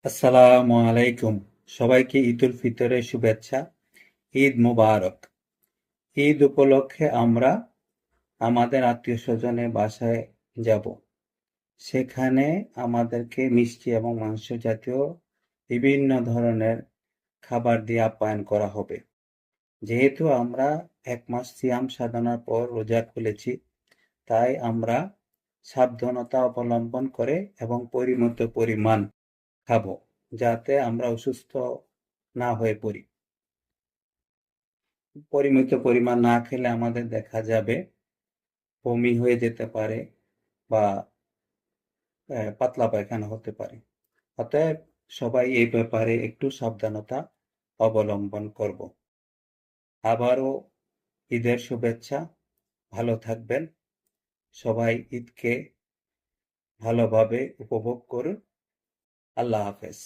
আসসালামু আলাইকুম। সবাইকে ঈদুল ফিতরের শুভেচ্ছা। ঈদ মোবারক। ঈদ উপলক্ষে আমরা আমাদের আত্মীয়-স্বজনের বাসায় যাব। সেখানে আমাদেরকে মিষ্টি এবং মাংস জাতীয় বিভিন্ন ধরনের খাবার দিয়ে আপ্যায়ন করা হবে। যেহেতু আমরা ১ মাস সিয়াম সাধনার পর রোজা খুলেছি, তাই আমরা সাবধানতা অবলম্বন করে এবং পরিমিত পরিমাণ খাবো, যাতে আমরা অসুস্থ না হয়ে পড়ি। পরিমিত পরিমাণ না খেলে আমাদের দেখা যাবে বমি হয়ে যেতে পারে বা পাতলা পায়খানা হতে পারে। অতএব সবাই এই ব্যাপারে একটু সাবধানতা অবলম্বন করব। আবারও ঈদের শুভেচ্ছা। ভালো থাকবেন। সবাই ঈদকে ভালোভাবে উপভোগ করুন। আল্লাহ হাফেজ।